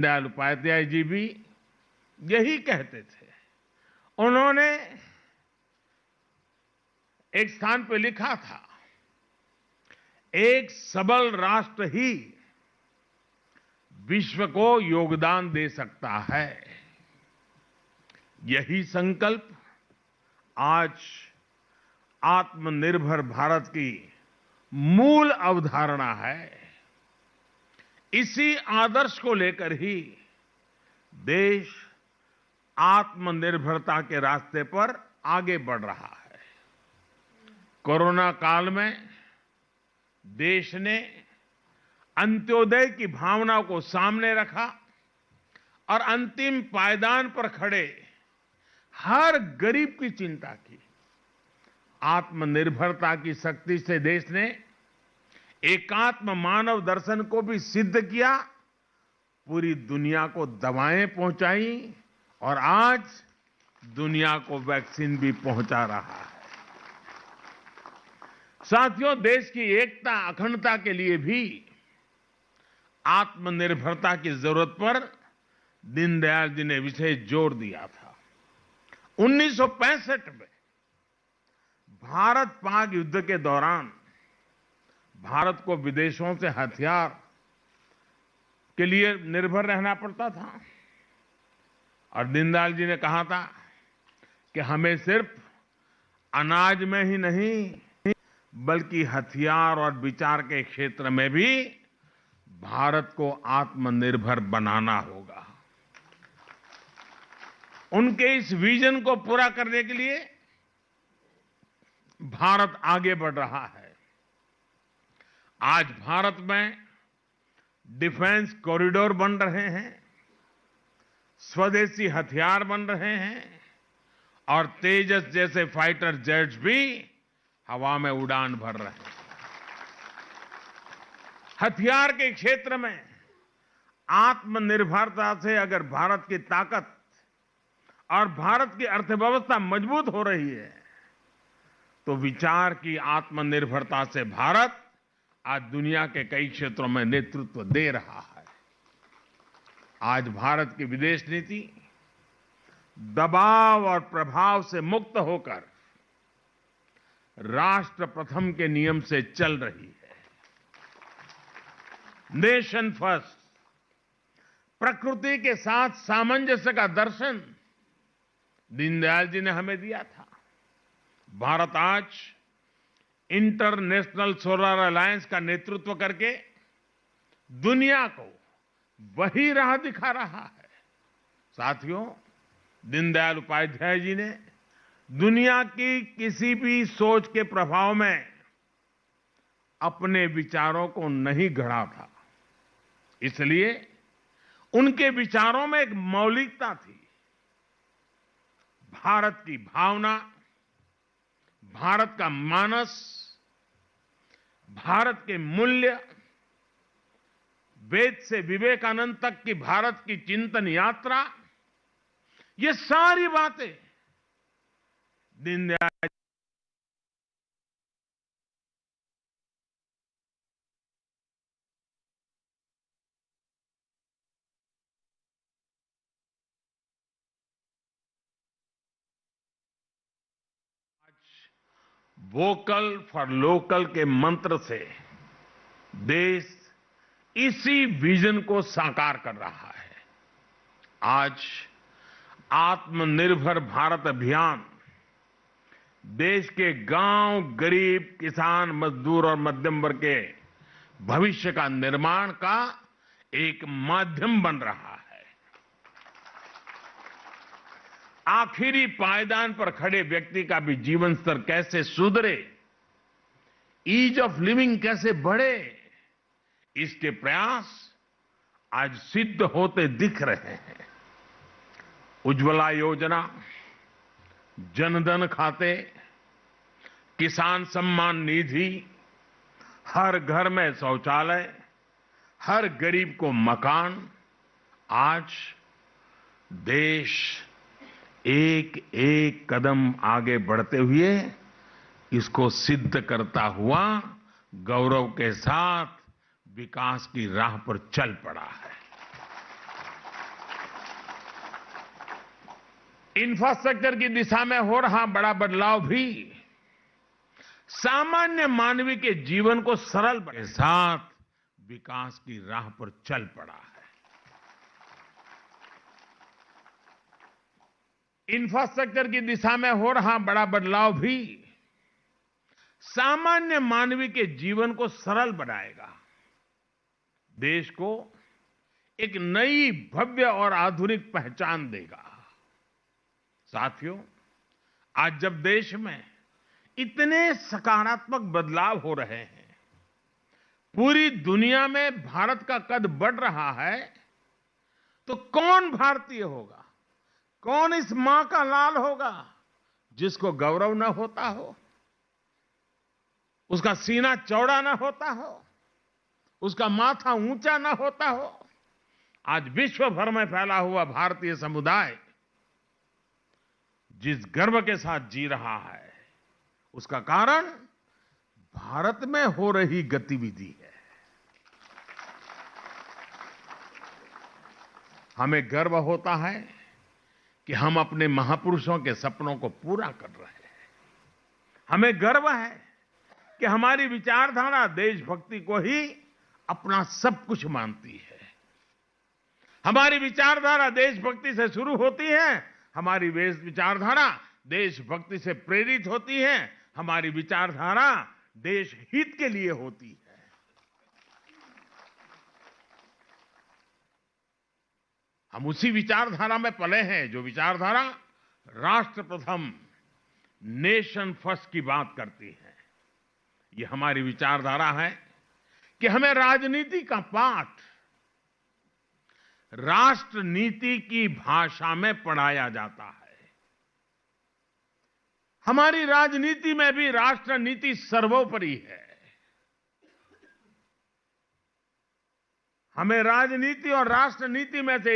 दयाल उपाध्याय जी भी यही कहते थे। उन्होंने एक स्थान पर लिखा था, एक सबल राष्ट्र ही विश्व को योगदान दे सकता है। यही संकल्प आज आत्मनिर्भर भारत की मूल अवधारणा है। इसी आदर्श को लेकर ही देश आत्मनिर्भरता के रास्ते पर आगे बढ़ रहा है। कोरोना काल में देश ने अंत्योदय की भावना को सामने रखा और अंतिम पायदान पर खड़े हर गरीब की चिंता की। आत्मनिर्भरता की शक्ति से देश ने एकात्म मानव दर्शन को भी सिद्ध किया, पूरी दुनिया को दवाएं पहुंचाई और आज दुनिया को वैक्सीन भी पहुंचा रहा है। साथियों, देश की एकता अखंडता के लिए भी आत्मनिर्भरता की जरूरत पर दीनदयाल जी ने विशेष जोर दिया था। 1965 में भारत पाक युद्ध के दौरान भारत को विदेशों से हथियार के लिए निर्भर रहना पड़ता था और दीनदयाल जी ने कहा था कि हमें सिर्फ अनाज में ही नहीं बल्कि हथियार और विचार के क्षेत्र में भी भारत को आत्मनिर्भर बनाना होगा। उनके इस विजन को पूरा करने के लिए भारत आगे बढ़ रहा है। आज भारत में डिफेंस कॉरिडोर बन रहे हैं, स्वदेशी हथियार बन रहे हैं और तेजस जैसे फाइटर जेट्स भी हवा में उड़ान भर रहे हैं। हथियार के क्षेत्र में आत्मनिर्भरता से अगर भारत की ताकत और भारत की अर्थव्यवस्था मजबूत हो रही है, तो विचार की आत्मनिर्भरता से भारत आज दुनिया के कई क्षेत्रों में नेतृत्व दे रहा है। आज भारत की विदेश नीति दबाव और प्रभाव से मुक्त होकर राष्ट्र प्रथम के नियम से चल रही है। नेशन फर्स्ट, प्रकृति के साथ सामंजस्य का दर्शन दीनदयाल जी ने हमें दिया था। भारत आज इंटरनेशनल सोलर अलायंस का नेतृत्व करके दुनिया को वही राह दिखा रहा है। साथियों, दीनदयाल उपाध्याय जी ने दुनिया की किसी भी सोच के प्रभाव में अपने विचारों को नहीं गढ़ा था। इसलिए उनके विचारों में एक मौलिकता थी। भारत की भावना, भारत का मानस, भारत के मूल्य, वेद से विवेकानंद तक की भारत की चिंतन यात्रा, ये सारी बातें दीनदयाल वोकल फॉर लोकल के मंत्र से देश इसी विजन को साकार कर रहा है। आज आत्मनिर्भर भारत अभियान देश के गांव, गरीब, किसान, मजदूर और मध्यम वर्ग के भविष्य का निर्माण का एक माध्यम बन रहा है। आखिरी पायदान पर खड़े व्यक्ति का भी जीवन स्तर कैसे सुधरे, ईज ऑफ लिविंग कैसे बढ़े, इसके प्रयास आज सिद्ध होते दिख रहे हैं। उज्ज्वला योजना, जनधन खाते, किसान सम्मान निधि, हर घर में शौचालय, हर गरीब को मकान, आज देश एक एक कदम आगे बढ़ते हुए इसको सिद्ध करता हुआ गौरव के साथ विकास की राह पर चल पड़ा है। इंफ्रास्ट्रक्चर की दिशा में हो रहा बड़ा बदलाव भी सामान्य मानवीय के जीवन को सरल बनाने के साथ विकास की राह पर चल पड़ा है। इंफ्रास्ट्रक्चर की दिशा में हो रहा बड़ा बदलाव भी सामान्य मानवीय के जीवन को सरल बनाएगा, देश को एक नई भव्य और आधुनिक पहचान देगा। साथियों, आज जब देश में इतने सकारात्मक बदलाव हो रहे हैं, पूरी दुनिया में भारत का कद बढ़ रहा है, तो कौन भारतीय होगा, कौन इस मां का लाल होगा जिसको गौरव न होता हो, उसका सीना चौड़ा न होता हो, उसका माथा ऊंचा न होता हो। आज विश्व भर में फैला हुआ भारतीय समुदाय जिस गर्व के साथ जी रहा है, उसका कारण भारत में हो रही गतिविधि है। हमें गर्व होता है कि हम अपने महापुरुषों के सपनों को पूरा कर रहे हैं। हमें गर्व है कि हमारी विचारधारा देशभक्ति को ही अपना सब कुछ मानती है। हमारी विचारधारा देशभक्ति से शुरू होती है, हमारी विचारधारा देशभक्ति से प्रेरित होती है, हमारी विचारधारा देश हित के लिए होती है। हम उसी विचारधारा में पले हैं जो विचारधारा राष्ट्र प्रथम, नेशन फर्स्ट की बात करती है। ये हमारी विचारधारा है कि हमें राजनीति का पाठ राष्ट्र नीति की भाषा में पढ़ाया जाता है। हमारी राजनीति में भी राष्ट्र नीति सर्वोपरि है। हमें राजनीति और राष्ट्र नीति में से